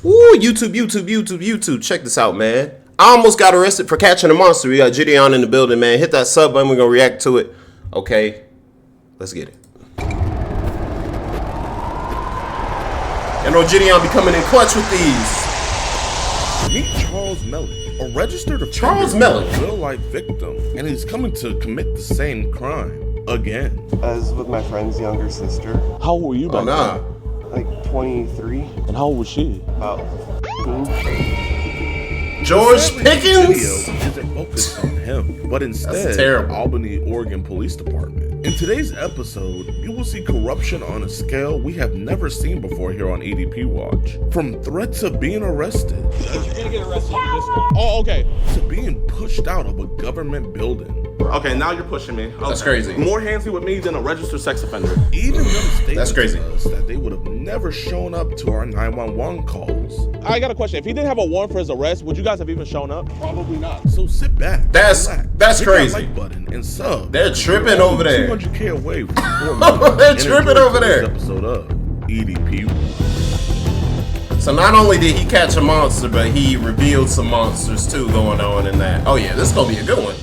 Ooh, YouTube. Check this out, man. I almost got arrested for catching a monster. We got JiDion in the building, man. Hit that sub button. We're going to react to it. Okay, let's get it. You know JiDion be coming in clutch with these. Meet Charles Mellick, a registered Charles Mellick, a real-life victim, and he's coming to commit the same crime again. I was with my friend's younger sister. How old were you back then? Like 23. And how old was she? About 15. George Pickens? Video isn't focused on him, but instead Albany, Oregon Police Department. In today's episode, you will see corruption on a scale we have never seen before here on EDP Watch. From threats of being arrested, You're gonna get arrested for this one. Oh, okay. to being pushed out of a government building. Okay, now you're pushing me. Okay. That's crazy. More handsy with me than a registered sex offender. Even them stating That's crazy. to us that they would have never shown up to our 911 calls. I got a question. If he didn't have a warrant for his arrest, would you guys have even shown up? Probably not. So sit back. That's relax, crazy. hit that like button and sub. They're tripping over there. 200K away from 4 million. They're And tripping enjoy over there. today's episode of EDP. So not only did he catch a monster, but he revealed some monsters too going on in that. Oh yeah, this is gonna be a good one.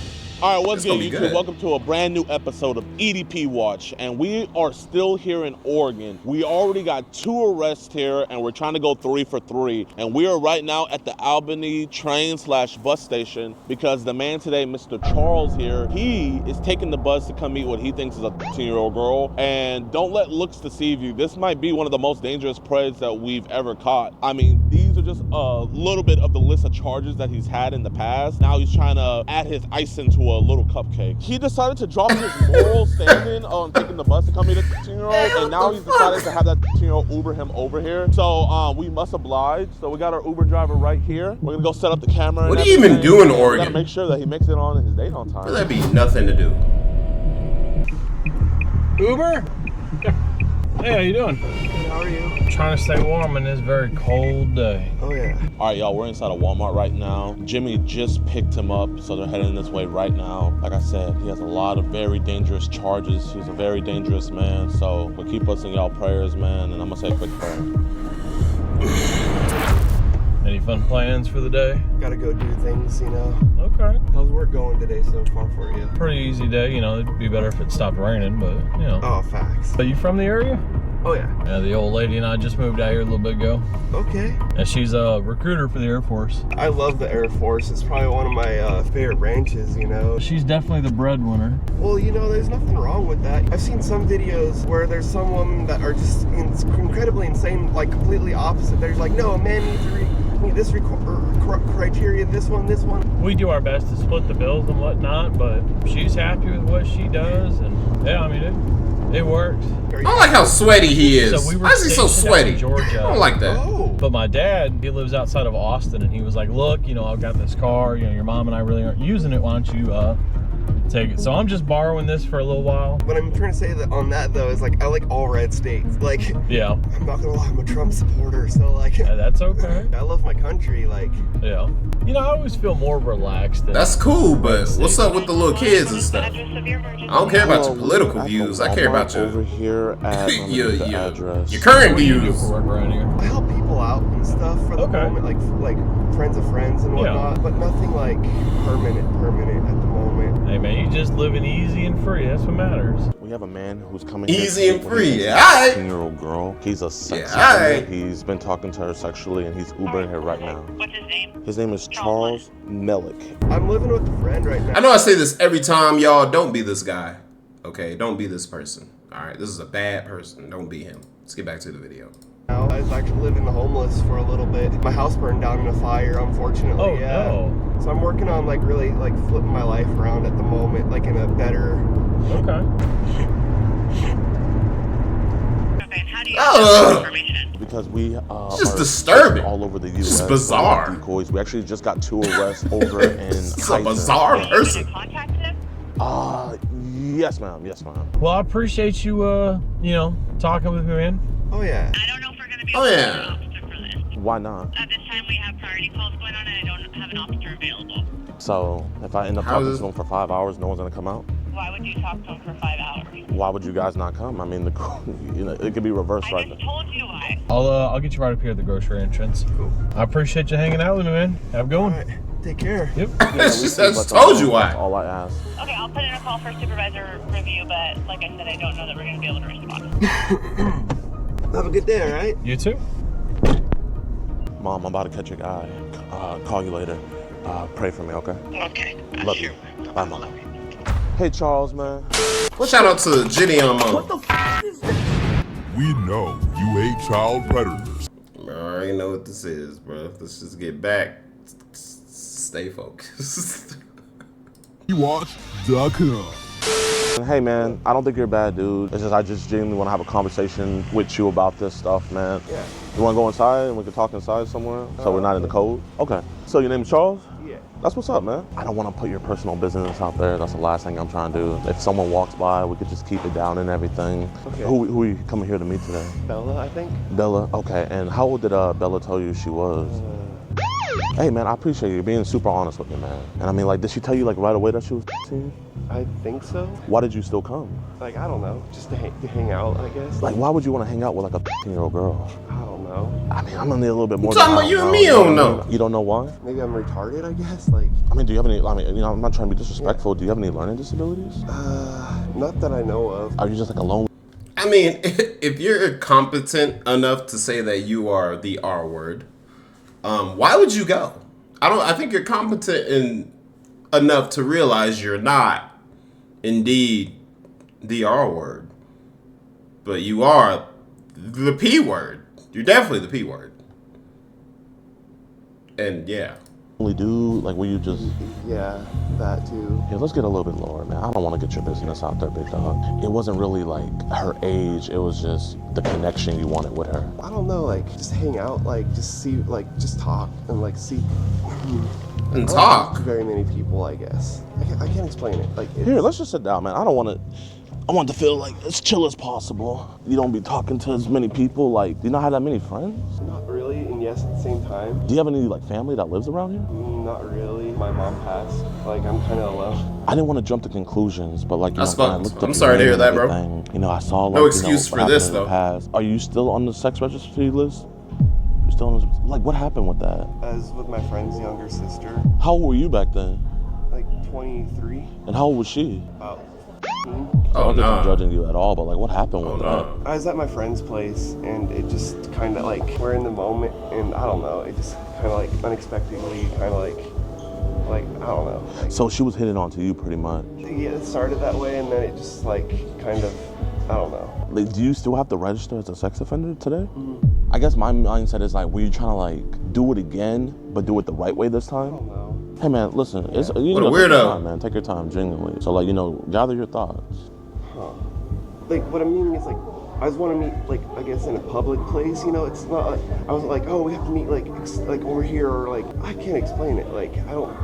All right, what's good, be YouTube? good. Welcome to a brand new episode of EDP Watch, and we are still here in Oregon. We already got 2 arrests here, and we're trying to go 3 for 3. And we are right now at the Albany train/bus station because the man today, Mr. Charles here, he is taking the bus to come meet what he thinks is a 13-year-old girl. And don't let looks deceive you. This might be one of the most dangerous preys that we've ever caught. I mean, these are just a little bit of the list of charges that he's had in the past. Now he's trying to add his icing to a little cupcake. He decided to drop his moral standing on taking the bus to come meet a 13-year-old, and now he's decided to have that 13-year-old Uber him over here. So we must oblige. So we got our Uber driver right here. We're gonna go set up the camera. What do you even do in Oregon? We gotta make sure that he makes it on his date on time. Well, that'd be nothing to do. Uber? Hey, how you doing? How are you? Trying to stay warm in this very cold day. Oh yeah. All right, y'all, we're inside of Walmart right now. Jimmy just picked him up, so they're heading this way right now. Like I said, he has a lot of very dangerous charges. He's a very dangerous man, so we'll keep us in y'all prayers, man, and I'm gonna say a quick prayer. Any fun plans for the day? Gotta go do things, you know. Okay. How's work going today so far for you? Pretty easy day, you know, it'd be better if it stopped raining, but, you know. Oh, facts. Are you from the area? Oh yeah. Yeah, the old lady and I just moved out here a little bit ago. Okay. And she's a recruiter for the Air Force. I love the Air Force. It's probably one of my favorite branches, you know. She's definitely the breadwinner. Well, you know, there's nothing wrong with that. I've seen some videos where there's some women that are just incredibly insane, like completely opposite. They're like, no, a man needs to meet this criteria, this one. We do our best to split the bills and whatnot, but she's happy with what she does, and yeah, I mean, it works. I don't like how sweaty he is. So we were Why is he so stationed out in sweaty? Georgia. I don't like that. Oh. But my dad, he lives outside of Austin, and he was like, look, you know, I've got this car, you know, your mom and I really aren't using it, why don't you take it? So I'm just borrowing this for a little while. What I'm trying to say that on that though is like I like all red states. Like Yeah. I'm not gonna lie, I'm a Trump supporter, so like Yeah, that's okay. I love my country, like Yeah. You know, I always feel more relaxed. That's cool, but what's up with the little kids and stuff? I don't care about your political views. I care about over your here at your address. current You do views. for work around here. I help people out and stuff for the Okay. moment, like friends of friends and whatnot, but nothing like permanent at the moment. Hey man, you just living easy and free. That's what matters. We have a man who's coming Easy here and to free, meet yeah, alright. a 16-year-old girl. He's a sex Yeah, offender. alright. He's been talking to her sexually, and he's Ubering here right now. What's his name? His name is Charles Mellick. I'm living with a friend right now. I know I say this every time, y'all. Don't be this guy. Okay, don't be this person. Alright, this is a bad person. Don't be him. Let's get back to the video. I was actually living the homeless for a little bit. My house burned down in a fire, unfortunately. Oh, yeah. no. So I'm working on like really like flipping my life around at the moment, like in a better. Okay. Okay, and how do you get this information? Because we It's just are disturbing. all over the It's U.S. just bizarre. Decoys. We actually just got 2 arrests over in It's a Hyson. bizarre Are you person. gonna contact him? Yes, ma'am. Yes, ma'am. Well, I appreciate you, you know, talking with me, man. Oh yeah. I don't know if we're gonna be Oh, able to yeah. get an officer for this. Why not? At this time, we have priority calls going on, and I don't have an officer available. So if I end up How talking is- to him for 5 hours, no one's gonna come out? why would you talk to him for 5 hours? Why would you guys not come? I mean, it could be reversed I right just there. told you why. I'll get you right up here at the grocery entrance. Cool. I appreciate you hanging out with me, man. Have a good one. All right. Take care. Yep. I just told you why. That's all I asked. Okay, I'll put in a call for supervisor review, but like I said, I don't know that we're going to be able to respond. Have a good day, all right? You too. Mom, I'm about to catch a guy. Call you later. Pray for me, okay? Okay. Love you. Bye, Mom. Hey, Charles, man. Shout out to JiDion, mom. What the f is this? We know you hate child predators. I already know what this is, bro. Let's just get back. Stay focused. YiWatch.com. Hey, man, I don't think you're a bad dude. It's just I just genuinely want to have a conversation with you about this stuff, man. Yeah. You want to go inside and we can talk inside somewhere so we're not in the cold? Okay. So your name is Charles? Yeah. That's what's up, man. I don't want to put your personal business out there. That's the last thing I'm trying to do. If someone walks by, we could just keep it down and everything. Okay. Who are you coming here to meet today? Bella, I think. Bella? Okay. And how old did Bella tell you she was? Hey, man, I appreciate you being super honest with me, man. And I mean, like, did she tell you, like, right away that she was 15? I think so. Why did you still come? Like, I don't know. Just to hang out, I guess. Like, why would you want to hang out with, like, a 15-year-old girl? I don't know. I mean, I'm gonna need a little bit more. talking about you and me don't know. You don't know why? Maybe I'm retarded, I guess. Like, I mean, do you have any, I'm not trying to be disrespectful. Do you have any learning disabilities? not that I know of. Are you just like a lone? I mean, if you're competent enough to say that you are the R word, why would you go? I think you're competent enough to realize you're not indeed the R word, but you are the P word. You're definitely the P word. And yeah. Only dude, like, were you just? Yeah, that too. Yeah, let's get a little bit lower, man. I don't want to get your business out there, big dog. It wasn't really like her age. It was just the connection you wanted with her. I don't know, like, just hang out, like, just see, like, just talk and, like, see. And I don't talk. talk to very many people, I guess. I can't explain it. Like, Here, let's just sit down, man. I want to feel like as chill as possible. You don't be talking to as many people. Like, do you not have that many friends? Not really, and yes, at the same time. Do you have any, like, family that lives around here? Not really. My mom passed. Like, I'm kind of alone. I didn't want to jump to conclusions, but like, you That's know, when I fucked. looked up I'm your sorry to name hear and that, bro. everything, you know, I saw like, No excuse what for this, happened in the though. past. Are you still on the sex registry list? You're still on the, like, what happened with that? I was with my friend's younger sister, How old were you back then? like 23, And how old was she? about 15. I Oh, don't think I'm no. judging you at all, but like, what happened with no. I was at my friend's place, and it just kind of like, we're in the moment, and I don't know, it just kind of like unexpectedly, kind of like, I don't know. Like, that? So she was hitting on to you pretty much. yeah, it started that way, and then it just like, kind of, I don't know. Like, do you still have to register as a sex offender today? Mm-hmm. I guess my mindset is like, were you trying to like do it again, but do it the right way this I time? don't know. Hey man, listen, it's, you What a know, take your weirdo. time, man. Take your time, genuinely. So like, you know, gather your thoughts. Like, what I'm meaning is like, I just want to meet, like, I guess in a public place, you know, it's not like, I was like, oh, we have to meet, like, like over here, or like, I can't explain it, like, I don't,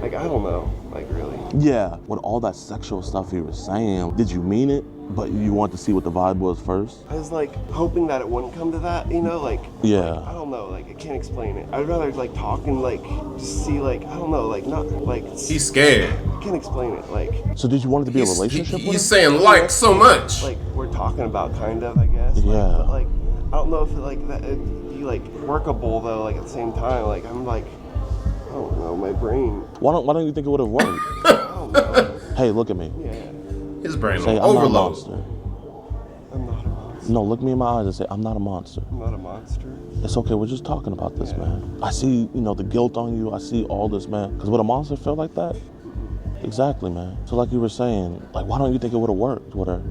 like, I don't know, like, really. Yeah, with all that sexual stuff you were saying, did you mean it, but you want to see what the vibe was first? I was like hoping that it wouldn't come to that, you know, like, Yeah. I don't know, like, I can't explain it. I'd rather like talk and like just see, like, I don't know, like, not like, He's scared. I can't explain it, like, So did you want it to be a relationship with He's her? saying like so much. like we're talking about, kind of, I guess. Like, Yeah. but like, I don't know if it, like, that it'd be like workable though, like at the same time, like, I'm like, I don't know, my brain, Why don't you think it would have worked? I don't know. Hey, look at me. Yeah, His brain Say, on I'm not a overload. monster. I'm not a monster. No, look me in my eyes and say, I'm not a monster. I'm not a monster. It's okay, we're just talking about this, man. I see, you know, the guilt on you. I see all this, man. Because would a monster feel like that? Exactly, man. So like you were saying, like, why don't you think it would have worked with her?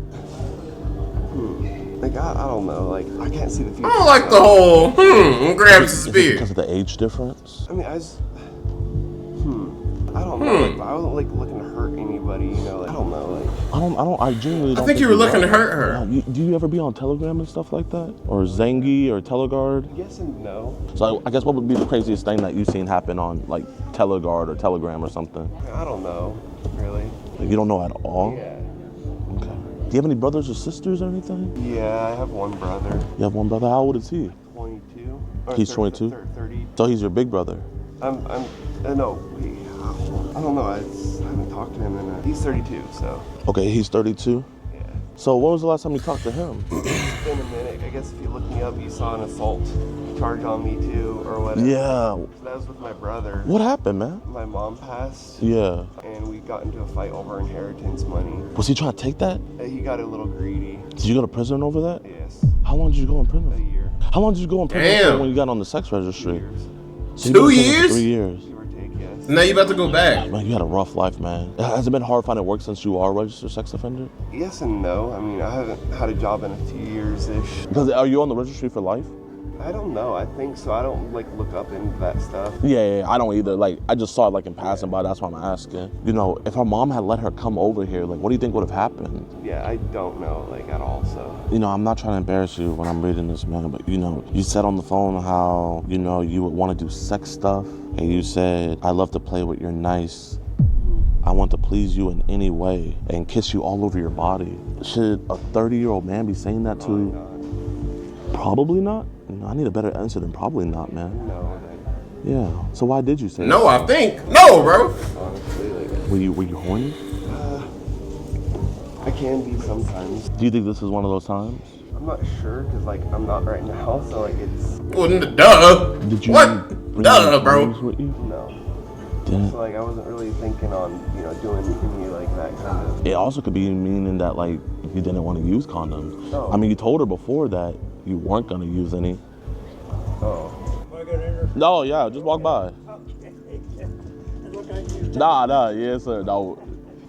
Like, I don't know, like, I can't see the future. I don't like the whole and grabs his Is it beard. because of the age difference? I mean, I just, I don't know, like, I wasn't, like, looking to hurt anybody, you know, like, I don't know, like, I genuinely don't I think you were looking to are. hurt her. Yeah, do you ever be on Telegram and stuff like that? Or Zengi or Teleguard? yes and no. So I guess what would be the craziest thing that you've seen happen on like Teleguard or Telegram or something? I don't know, really. Like, you don't know at all? Yeah. Okay. Do you have any brothers or sisters or anything? Yeah, I have one brother, You have one brother. How old is he? 22. Or He's 30 22? 30. So he's your big brother. No, wait, I don't know. I haven't talked to him in he's 32, so. Okay, he's 32? Yeah. So when was the last time you talked to him? It's been a minute. I guess if you look me up, you saw an assault charge on me too, or whatever. Yeah. So that was with my brother. What happened, man? My mom passed. Yeah. And we got into a fight over inheritance money. Was he trying to take that? He got a little greedy. Did you go to prison over that? Yes. How long did you go in prison? A year. How long did you go in prison Damn. when you got on the sex registry? 2 years. So you been in 2 prison for years? 3 years. Give or take, yes. Now you about to go back. Man, you had a rough life, man. Has it been hard finding work since you are a registered sex offender? Yes and no. I mean, I haven't had a job in a few years-ish. Because are you on the registry for life? I don't know. I think so. I don't like look up into that stuff. Yeah, I don't either. Like, I just saw it like in passing by. That's why I'm asking. You know, if her mom had let her come over here, like, what do you think would have happened? Yeah, I don't know, like, at all, so. You know, I'm not trying to embarrass you when I'm reading this, man, but, you know, you said on the phone how, you know, you would want to do sex stuff, and you said, I love to play with your nice. I want to please you in any way and kiss you all over your body. Should a 30-year-old man be saying that to you? Probably not. No, I need a better answer than probably not, man. No, Yeah. So why did you say No, that? I think. No, bro. honestly, like, Were you horny? I can be sometimes. Do you think this is one of those times? I'm not sure, because, like, I'm not right now, so, like, it's, Well, duh. Did you What? bring Duh, any bro. condoms with you? no. Didn't. So, like, I wasn't really thinking on, you know, doing any, like, that kind of. It also could be meaning that, like, you didn't want to use condoms. Oh. I mean, you told her before that you weren't going to use any. Oh. No, yeah, just walk by. Nah, yes, sir. No.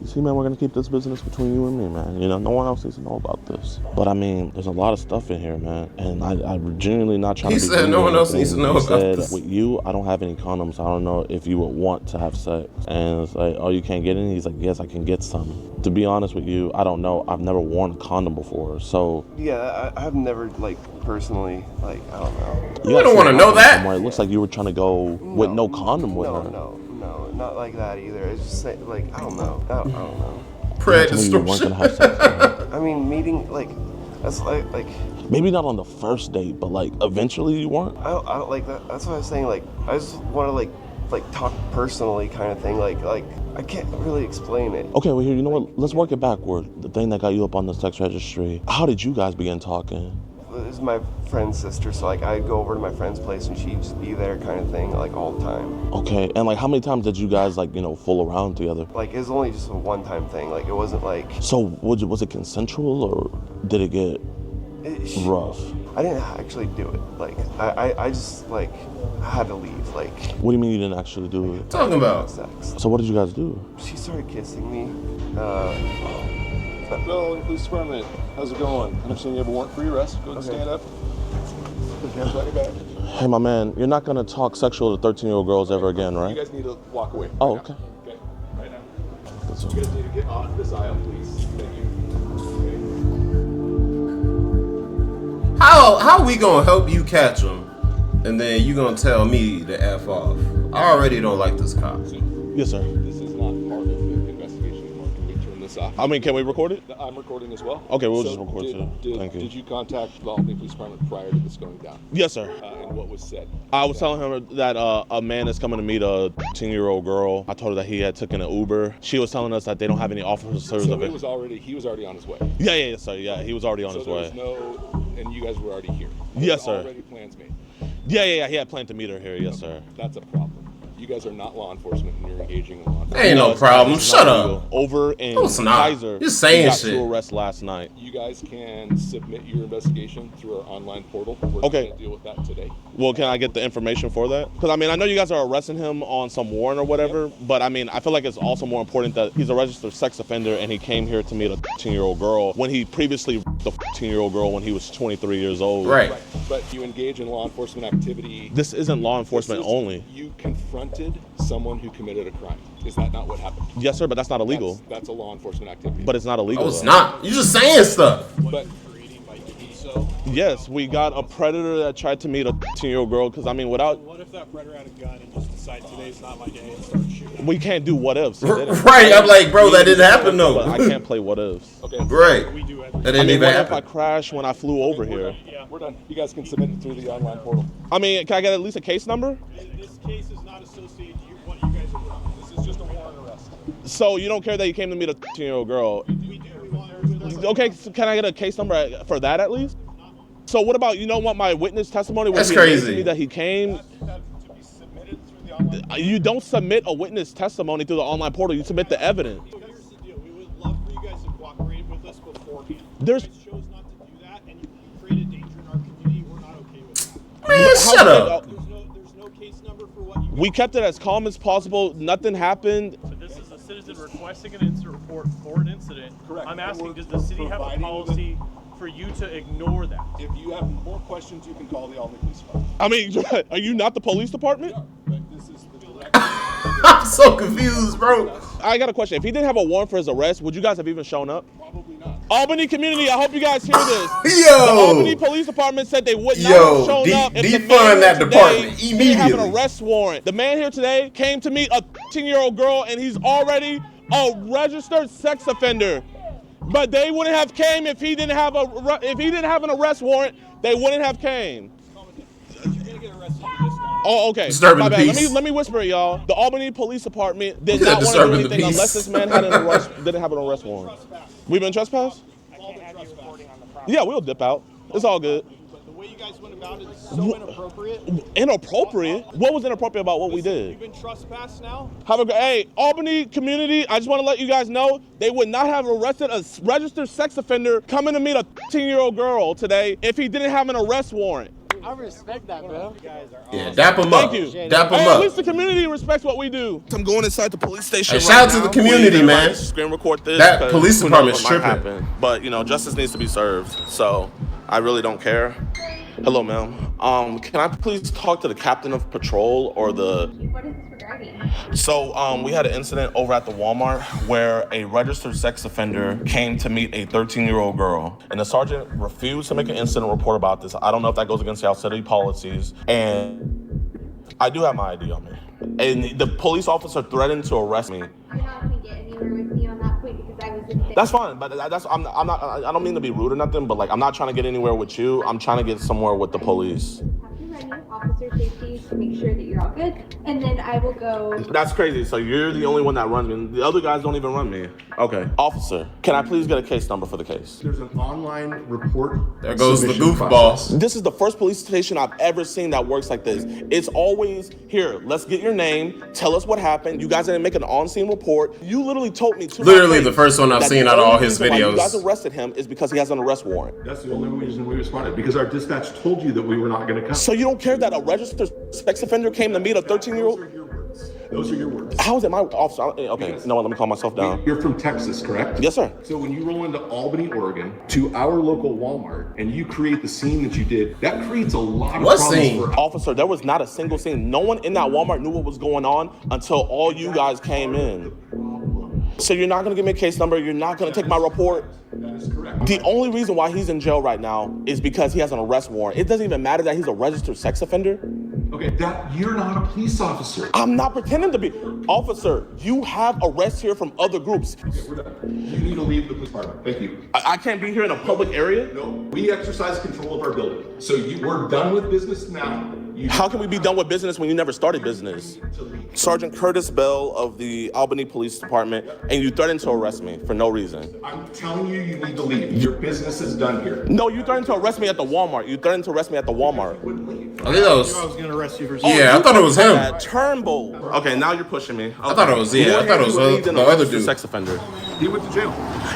You see, man, we're going to keep this business between you and me, man. You know, no one else needs to know about this. But, I mean, there's a lot of stuff in here, man. And I'm genuinely not trying He to be said rude no or one else anything. needs to know He about said, this. with you, I don't have any condoms. I don't know if you would want to have sex. And it's like, oh, you can't get any? He's like, yes, I can get some. To be honest with you, I don't know. I've never worn a condom before, so... Yeah, I've never, like, personally, like, I don't know. You don't want to know that. Somewhere. It looks like you were trying to go with no condom with her. No, not like that either. It's just, like, I don't know. I don't know. Prayer You weren't gonna have distortion. sex with her. I mean, meeting, like, that's like Maybe not on the first date, but like eventually you weren't. I don't like that. That's what I was saying. Like, I just want to like talk personally, kind of thing. Like I can't really explain it. Okay, well here, you know what? Let's work it backward. The thing that got you up on the sex registry. How did you guys begin talking? This is my friend's sister, so like I'd go over to my friend's place and she'd just be there, kind of thing, like all the time. Okay, and like how many times did you guys like fool around together? Like it was only just a one-time thing. Like it wasn't like. So was it consensual or did it get rough? I didn't actually do it. Like I just like had to leave. Like. What do you mean you didn't actually do it? Talking about Sex. So what did you guys do? She started kissing me. Hello, police department. How's it going? I understand you have a warrant for your arrest. Go ahead and stand up. Put your hands behind your back. Hey, my man, you're not gonna talk sexual to 13-year-old girls ever again, right? You guys need to walk away. Oh, right okay. now. Okay, right now. You guys need to get off this aisle, please. Thank you. Okay. how we gonna help you catch them, and then you gonna tell me to F off? I already don't like this cop. Yes, sir. This is not part of the investigation anymore. Can we turn this off? I mean, can we record it? I'm recording as well. Okay, we'll just record too. Thank you. Did you contact the Albany Police Department prior to this going down? Yes, sir. And what was said? I was telling her that a man is coming to meet a 10-year-old girl. I told her that he had taken an Uber. She was telling us that they don't have any officers So of it. he was already on his way. Yeah, sir. Yeah, he was already on his So way. there was no, and you guys were already here. Yes, sir. Already plans made. Yeah. He had planned to meet her here. Yes, sir. That's a problem. You guys are not law enforcement, and you're engaging in law enforcement. Ain't no it's not- problem. it's Shut not up. legal. Over in No, it's not. Kaiser, You're saying we got shit. 2 arrests last night. You guys can submit your investigation through our online portal. We're Okay. going to deal with that today. Well, can I get the information for that? Because I mean, I know you guys are arresting him on some warrant or whatever, but I mean, I feel like it's also more important that he's a registered sex offender and he came here to meet a 10-year-old girl when he previously the 10-year-old girl when he was 23 years old. Right. But you engage in law enforcement activity. This isn't law enforcement This is- only. You confronted someone who committed a crime. Is that not what happened? Yes, sir, but that's not illegal. That's a law enforcement activity. But it's not illegal. Oh, it's though. not. You just saying stuff. But Yes, we got a predator that tried to meet a 10-year-old girl. Because I mean, without What if that predator had a gun and just decided today's not my day and started shooting? we can't do what ifs. He didn't. Right. I'm like, bro, that didn't happen though. But I can't play what ifs. okay, Right. We do That everything. didn't I mean, even what if I happen. crashed when I flew over here? Yeah. we're done. You guys can submit it through the online portal. I mean, can I get at least a case number? This case is not associated to what you guys have done. This is just a warrant So you don't care that he came to meet a 13-year-old girl? We do. We want Okay, so can I get a case number for that at least? So what about, you don't want my witness testimony? That's crazy. Me that he came. that to be submitted through the online. You don't submit a witness testimony through the online portal. You submit the evidence. So here's the deal. We would love for you guys to cooperate with us beforehand. There's- You guys chose not to do that, and you created danger in our community. We're not okay with that. Man, shut up. There's no case number for what you. We kept it as calm as possible. Nothing happened. So this is a citizen requesting an incident report for an incident. Correct. I'm asking, We're does the city have a providing policy for you to ignore that? If you have more questions, you can call the Albany Police Department. I mean, are you not the police department? But this is the direct. I'm so confused, bro. I got a question. If he didn't have a warrant for his arrest, would you guys have even shown up? Probably not. Albany community, I hope you guys hear this. Yo. The Albany Police Department said they would not Yo, have shown up if the defund man that here department today didn't have an immediately. arrest warrant. The man here today came to meet a 13-year-old girl, and he's already a registered sex offender. But they wouldn't have came if he didn't have an arrest warrant. They wouldn't have came. You're gonna get arrested for this one. Oh, okay. Disturbing My the bad. peace. Let me whisper it, y'all. The Albany Police Department did Yeah, not want to do disturbing the anything peace. unless this man had an arrest, didn't have an arrest warrant. We've been trespassed? Yeah, we'll dip out. It's all good. But the way you guys went about it is so inappropriate. Inappropriate? What was inappropriate about what we You've did? been trespassed now. Hey, Albany community, I just want to let you guys know they would not have arrested a registered sex offender coming to meet a 13-year-old girl today if he didn't have an arrest warrant. I respect that, bro. Yeah, dap him up. Thank you. Dap him Hey, at up. least the community respects what we do. I'm going inside the police station. Hey, shout out to the community, man. Screen record this. That 'cause police who knows department's what might tripping. happen. But you know, justice needs to be served. So I really don't care. Hello, ma'am. Can I please talk to the captain of patrol or the? What is this regarding? So we had an incident over at the Walmart where a registered sex offender came to meet a 13-year-old girl, and the sergeant refused to make an incident report about this. I don't know if that goes against our city policies, and I do have my ID on me. And the police officer threatened to arrest me. You're not going to get anywhere with me on that point because I was in there. That's fine, but I'm not. I don't mean to be rude or nothing, but like I'm not trying to get anywhere with you. I'm trying to get somewhere with the police. Have to run you officer safety to make sure that you're all good, and then I will go. That's crazy. So you're the only one that runs me. The other guys don't even run me. Okay. Officer, can I please get a case number for the case? There's an online report. There goes the submission goofball. process. This is the first police station I've ever seen that works like this. It's always, here, let's get your name, tell us what happened. You guys didn't make an on-scene report. You literally told me to Literally my face the first one I've that seen the out of all only his reason why videos. You guys arrested him is because he has an arrest warrant. That's the only reason we responded, because our dispatch told you that we were not going to come. So you don't care that a registered sex offender came to meet a 13-year-old? Those are your words. Those are your words. How is it my officer? Okay, you know what, let me calm myself down. You're from Texas, correct? Yes, sir. So when you roll into Albany, Oregon, to our local Walmart, and you create the scene that you did, that creates a lot of What problems scene? for Officer, there was not a single scene. No one in that Walmart knew what was going on until all you guys came in. So you're not gonna give me a case number, you're not gonna take my report. That is correct. The only reason why he's in jail right now is because he has an arrest warrant. It doesn't even matter that he's a registered sex offender. Okay, that you're not a police officer. I'm not pretending to be. Officer, you have arrests here from other groups. Okay, we're done. You need to leave the police department. Thank you. I can't be here in a public area? No, we exercise control of our building. So we're done with business now. How can we be done with business when you never started business? Sergeant Curtis Bell of the Albany Police Department, and you threatened to arrest me for no reason. I'm telling you, you need to leave. Your business is done here. No, you threatened to arrest me at the Walmart. You threatened to arrest me at the Walmart. I think that was. I was going to arrest you for. Yeah, I thought it was him. Turnbull. Okay, now you're pushing me. I thought it was the other dude. Sex offender. He went to jail.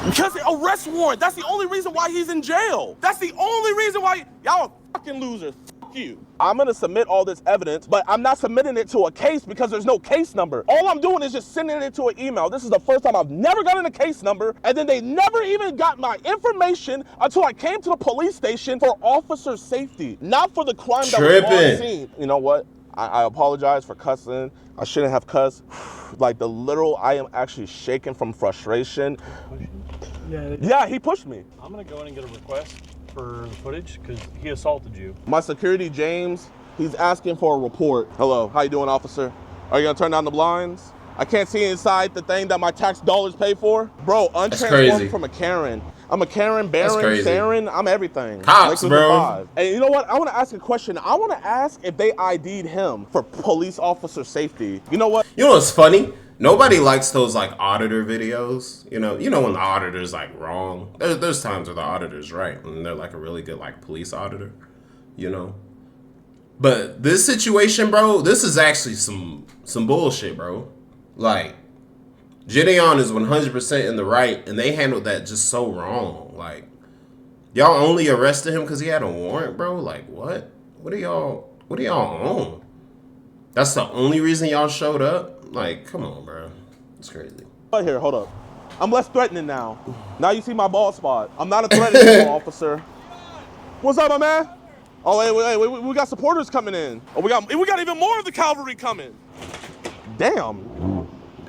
Because the arrest warrant. That's the only reason why he's in jail. That's the only reason why y'all are fucking losers. Fuck you. I'm gonna submit all this evidence, but I'm not submitting it to a case because there's no case number. All I'm doing is just sending it to an email. This is the first time I've never gotten a case number, and then they never even got my information until I came to the police station for officer safety, not for the crime that was on scene. You know what? I apologize for cussing. I shouldn't have cussed. Like I am actually shaking from frustration. Yeah, he pushed me. I'm gonna go in and get a request for the footage because he assaulted you. My security, James, he's asking for a report. Hello, how you doing, officer? Are you gonna turn down the blinds? I can't see inside the thing that my tax dollars pay for. Bro, untransformed from a Karen. I'm a Karen, Baron, Saren, I'm everything. Cops, bro. And you know what? I want to ask a question. I want to ask if they ID'd him for police officer safety. You know what? You know what's funny? nobody likes those like auditor videos. You know when the auditor's like wrong. There's times where the auditor's right, and they're like a really good like police auditor. You know. But this situation, bro, this is actually some bullshit, bro. Like, JiDion is 100% in the right, and they handled that just so wrong. Like, y'all only arrested him because he had a warrant, bro? Like, what? What are y'all on? That's the only reason y'all showed up? Like, come on, bro. It's crazy. Right here, hold up. I'm less threatening now. Now you see my bald spot. I'm not a threat anymore, officer. What's up, my man? Oh, hey, we got supporters coming in. Oh, we got even more of the cavalry coming. Damn.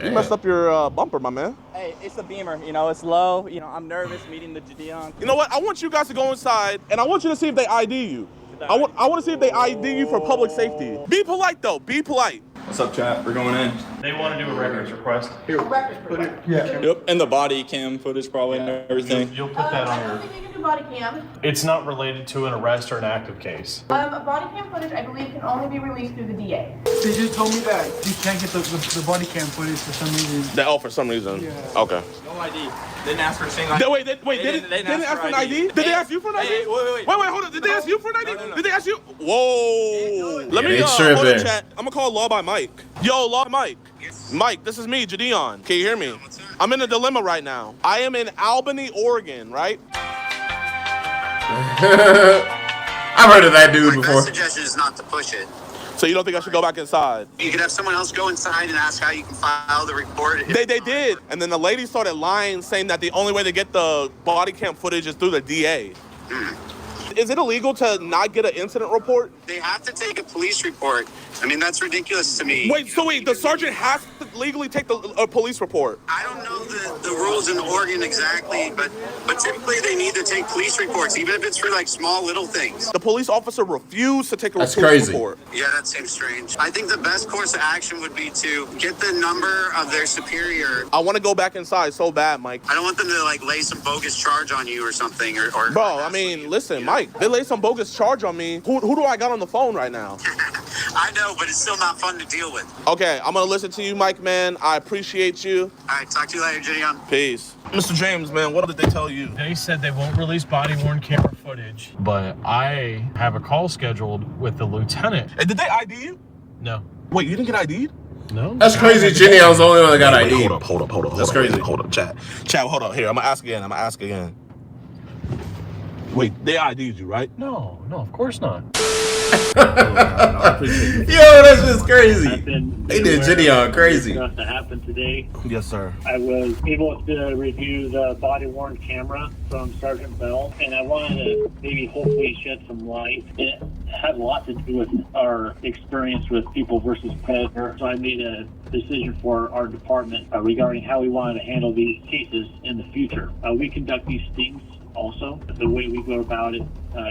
You messed up your bumper, my man. Hey, it's a Beamer, you know, it's low. You know, I'm nervous meeting the JiDion. You know what? I want you guys to go inside, and I want you to see if they ID you. I want to see if they ID you for public safety. Be polite, though. Be polite. What's up, chat? We're going in. They want to do a records request. Here, put it. Yeah. Yep, and the body cam footage probably and everything. You'll put that on I your... don't think you can do body cam. It's not related to an arrest or an active case. Body cam footage, I believe, can only be released through the DA. They just told me that you can't get the body cam footage for some reason. For some reason. Yeah. Okay. No ID. Didn't ask for a single ID. Wait, they didn't ask for an ID? Did they ask you for an ID? Wait, hold on. Did they ask you for an ID? No. Did they ask you? Whoa. Let me hold on, chat. I'm gonna call Law by Mike. Yo, Law Mike. Yes. Mike, this is me, JiDion. Can you hear me? I'm in a dilemma right now. I am in Albany, Oregon, right? I've heard of that dude before. My suggestion is not to push it. So you don't think I should go back inside? You could have someone else go inside and ask how you can file the report. They did. And then the lady started lying, saying that the only way to get the body cam footage is through the DA. Is it illegal to not get an incident report? They have to take a police report. I mean, that's ridiculous to me. Wait, the sergeant has to legally take a police report? I don't know the rules in Oregon exactly, but typically they need to take police reports, even if it's for like small little things. The police officer refused to take a police report. Yeah, that seems strange. I think the best course of action would be to get the number of their superior. I want to go back inside so bad, Mike. I don't want them to like lay some bogus charge on you or something. Or Bro, I mean, listen, Mike, they lay some bogus charge on me. Who do I got on the phone right now? I know, but it's still not fun to deal with. Okay, I'm gonna listen to you, Mike, man. I appreciate you. All right, talk to you later, JiDion. Peace. Mr. James, man, what did they tell you? They said they won't release body-worn camera footage, but I have a call scheduled with the lieutenant. Hey, did they ID you? No. Wait, you didn't get ID'd? No. That's crazy. JiDion's the only one that got ID'd. Hold up. That's crazy. Hold up, chat, hold up. Here, I'm gonna ask again. Wait, they ID'd you, right? No, of course not. Yo, that's just crazy. They did JiDion crazy. Stuff that happened today. Yes, sir. I was able to review the body-worn camera from Sergeant Bell, and I wanted to maybe hopefully shed some light. It had a lot to do with our experience with People versus Predator, so I made a decision for our department regarding how we wanted to handle these cases in the future. We conduct these stings also. The way we go about it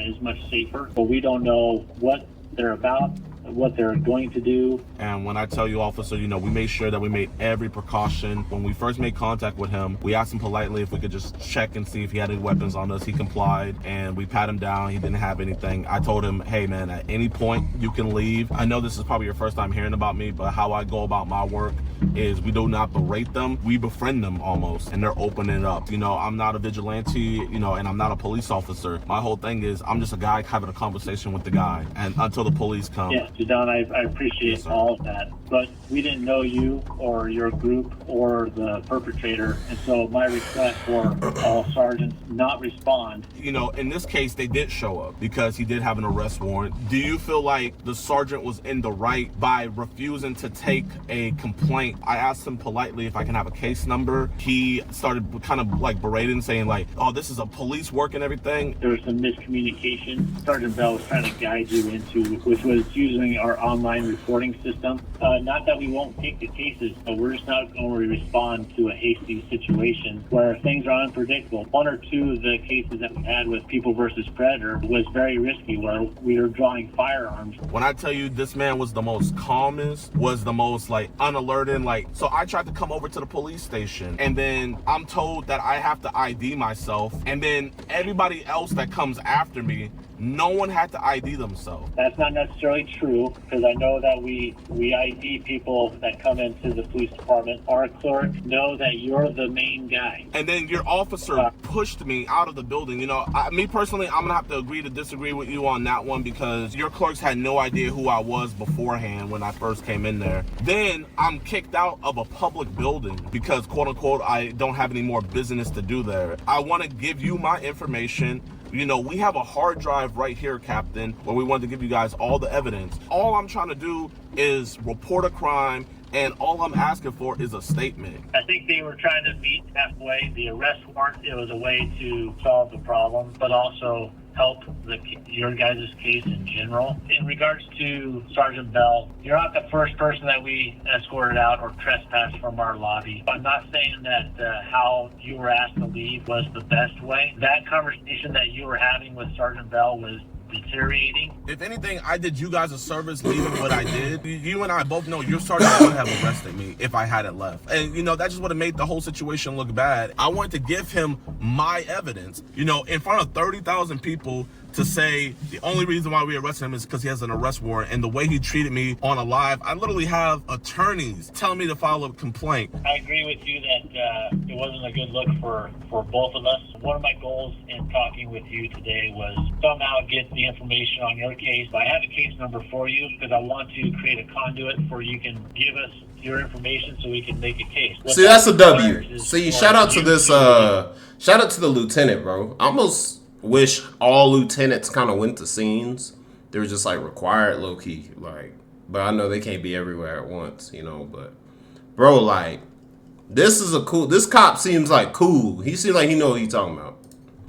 is much safer, but we don't know what they're about, what they're going to do. And when I tell you, officer, we made sure that we made every precaution. When we first made contact with him, we asked him politely if we could just check and see if he had any weapons on us. He complied, and we pat him down. He didn't have anything. I told him, hey man, at any point you can leave. I know this is probably your first time hearing about me, but how I go about my work is we do not berate them, we befriend them almost, and they're opening it up. I'm not a vigilante, and I'm not a police officer. My whole thing is I'm just a guy having a conversation with the guy, and until the police come. Yeah, JiDion, I appreciate all of that, but we didn't know you or your group or the perpetrator, and so my request for all sergeants not respond. In this case, they did show up because he did have an arrest warrant. Do you feel like the sergeant was in the right by refusing to take a complaint? I asked him politely if I can have a case number. He started kind of like berating, saying like, oh, this is a police work and everything. There was some miscommunication. Sergeant Bell was trying to guide you into, which was using our online reporting system. Not that we won't take the cases, but we're just not going to respond to a hasty situation where things are unpredictable. One or two of the cases that we had with People versus Predator was very risky, where we were drawing firearms. When I tell you this man was the most calmest, was the most like unalerted, so I tried to come over to the police station, and then I'm told that I have to ID myself, and then everybody else that comes after me no one had to ID themselves. That's not necessarily true, because I know that we ID people that come into the police department. Our clerk know that you're the main guy. And then your officer pushed me out of the building. You know, me personally, I'm gonna have to agree to disagree with you on that one, because your clerks had no idea who I was beforehand when I first came in there. Then I'm kicked out of a public building because, quote unquote, I don't have any more business to do there. I want to give you my information. You know, we have a hard drive right here, Captain, where we wanted to give you guys all the evidence. All I'm trying to do is report a crime, and all I'm asking for is a statement. I think they were trying to meet halfway. The arrest warrant, it was a way to solve the problem, but also help your guys' case in general. In regards to Sergeant Bell, you're not the first person that we escorted out or trespassed from our lobby. I'm not saying that how you were asked to leave was the best way. That conversation that you were having with Sergeant Bell was deteriorating. If anything, I did you guys a service leaving what I did. You and I both know your sergeant would have arrested me if I had it left. And, you know, that just would have made the whole situation look bad. I wanted to give him my evidence, you know, in front of 30,000 people, to say the only reason why we arrested him is because he has an arrest warrant. And the way he treated me on a live, I literally have attorneys telling me to file a complaint. I agree with you that it wasn't a good look for both of us. One of my goals in talking with you today was somehow get the information on your case. I have a case number for you because I want to create a conduit for you can give us your information so we can make a case. See, that's a W. See, shout out to this, shout out to the lieutenant, bro. I almost wish all lieutenants kind of went to scenes. They were just like required low key, like, but I know they can't be everywhere at once, you know, but bro, like, this cop seems like cool. He seems like he know what he's talking about.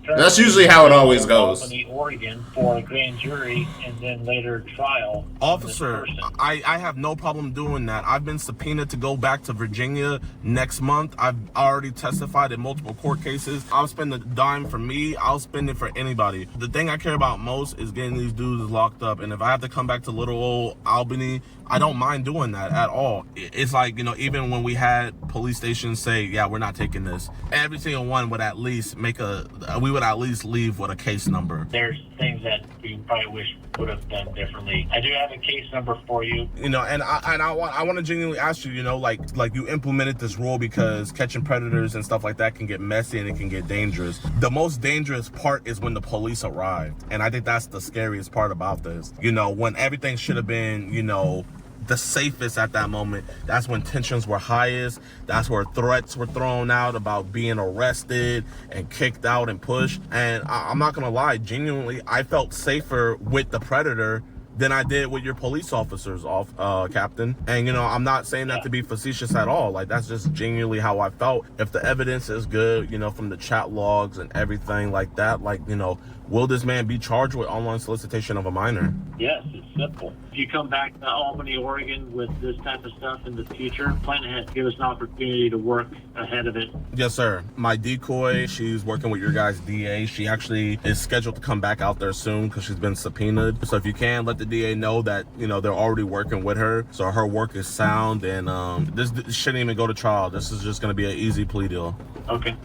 That's usually how it always goes. Albany, Oregon for a grand jury and then later trial. Officer, I have no problem doing that. I've been subpoenaed to go back to Virginia next month. I've already testified in multiple court cases. I'll spend a dime for me. I'll spend it for anybody. The thing I care about most is getting these dudes locked up. And if I have to come back to little old Albany, I don't mind doing that at all. It's like, you know, even when we had police stations say, yeah, we're not taking this, every single one would at least we would at least leave with a case number. There's things that we probably wish would have done differently. I do have a case number for you. You know, and I want to genuinely ask you, you know, like you implemented this rule because catching predators and stuff like that can get messy and it can get dangerous. The most dangerous part is when the police arrived. And I think that's the scariest part about this. You know, when everything should have been, you know, the safest at that moment, that's when tensions were highest. That's where threats were thrown out about being arrested and kicked out and pushed. And I'm not gonna lie, genuinely, I felt safer with the predator than I did with your police officers, Captain. And, you know, I'm not saying that to be facetious at all. Like, that's just genuinely how I felt. If the evidence is good, you know, from the chat logs and everything like that, like, you know, will this man be charged with online solicitation of a minor? Yes, it's simple. If you come back to Albany, Oregon with this type of stuff in the future, plan ahead. Give us an opportunity to work ahead of it. Yes, sir. My decoy, she's working with your guys' DA. She actually is scheduled to come back out there soon because she's been subpoenaed. So if you can, let the DA know that, you know, they're already working with her. So her work is sound, and this shouldn't even go to trial. This is just going to be an easy plea deal. Okay.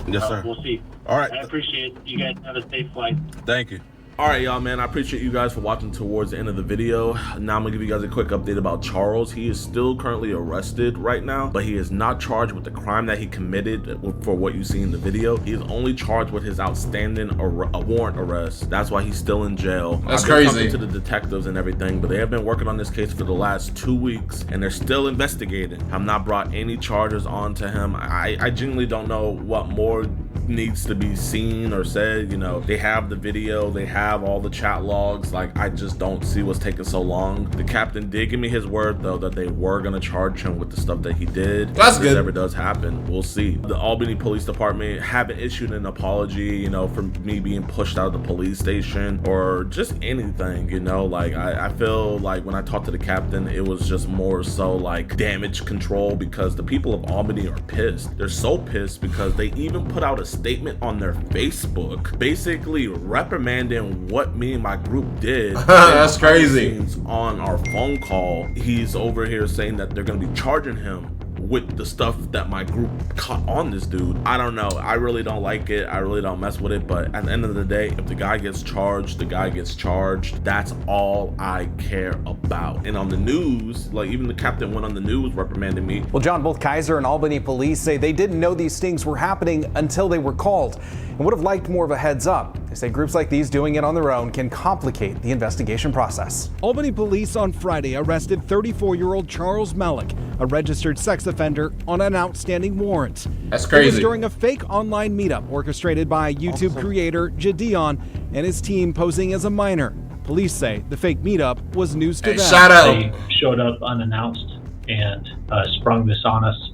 Yes, sir. We'll see. All right. I appreciate it. You guys have a safe flight. Thank you. All right, y'all, man, I appreciate you guys for watching towards the end of the video. Now I'm gonna give you guys a quick update about Charles. He is still currently arrested right now, but he is not charged with the crime that he committed for what you see in the video. He is only charged with his outstanding warrant arrest. That's why he's still in jail. That's crazy. I've been talking to the detectives and everything, but they have been working on this case for the last 2 weeks, and they're still investigating. I've not brought any charges onto him. I genuinely don't know what more needs to be seen or said. You know, they have the video, they have all the chat logs. Like, I just don't see what's taking so long. The captain did give me his word though that they were gonna charge him with the stuff that he did. That's good. If it ever does happen, we'll see. The Albany Police Department haven't issued an apology, you know, for me being pushed out of the police station or just anything, you know. Like, I feel like when I talked to the captain, it was just more so like damage control, because the people of Albany are pissed. They're so pissed because they even put out a statement on their Facebook basically reprimanding what me and my group did. That's crazy. On our phone call, he's over here saying that they're going to be charging him with the stuff that my group caught on this dude. I don't know. I really don't like it. I really don't mess with it. But at the end of the day, if the guy gets charged, the guy gets charged. That's all I care about. And on the news, like even the captain went on the news reprimanding me. Well, John, both Kaiser and Albany police say they didn't know these stings were happening until they were called and would have liked more of a heads up. They say groups like these doing it on their own can complicate the investigation process. Albany police on Friday arrested 34-year-old Charles Malik, a registered sex offender, on an outstanding warrant. That's crazy. It was during a fake online meetup orchestrated by YouTube creator JiDion and his team posing as a minor. Police say the fake meetup was news to them. Shout out. They showed up unannounced and sprung this on us.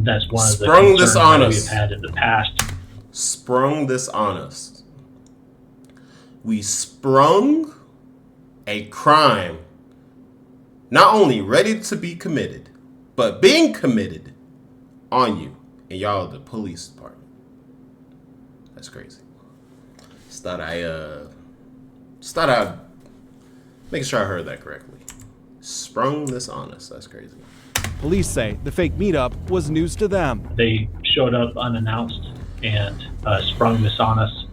That's one of the concerns that we've had in the past. Sprung this on us. We sprung a crime not only ready to be committed, but being committed on you. And y'all are the police department. That's crazy. Just thought I'd making sure I heard that correctly. Sprung this on us. That's crazy. Police say the fake meetup was news to them. They showed up unannounced and sprung this on us.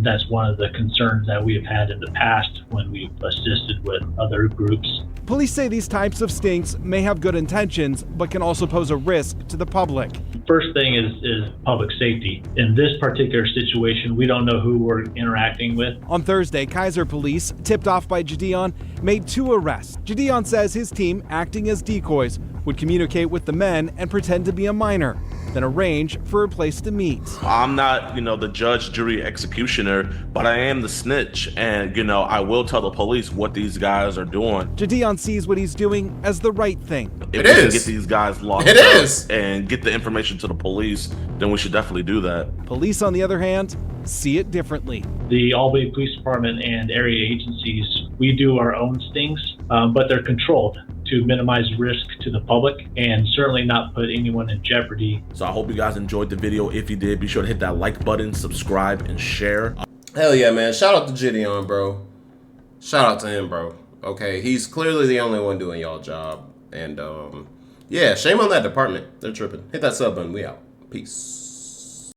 That's one of the concerns that we have had in the past when we've assisted with other groups. Police say these types of stings may have good intentions, but can also pose a risk to the public. First thing is public safety. In this particular situation, we don't know who we're interacting with. On Thursday, Kaiser police, tipped off by JiDion, made 2 arrests. JiDion says his team, acting as decoys, would communicate with the men and pretend to be a minor, then arrange for a place to meet. I'm not, the judge, jury, executioner, but I am the snitch. And, I will tell the police what these guys are doing. JiDion sees what he's doing as the right thing. If we can get these guys locked up and get the information to the police, then we should definitely do that. Police, on the other hand, see it differently. The Albany Police Department and area agencies, we do our own stings, but they're controlled to minimize risk to the public and certainly not put anyone in jeopardy. So I hope you guys enjoyed the video. If you did, be sure to hit that like button, subscribe, and share. Hell yeah, man. Shout out to JiDion, bro. Shout out to him, bro. Okay, he's clearly the only one doing y'all job. And yeah, shame on that department. They're tripping. Hit that sub button. We out. Peace.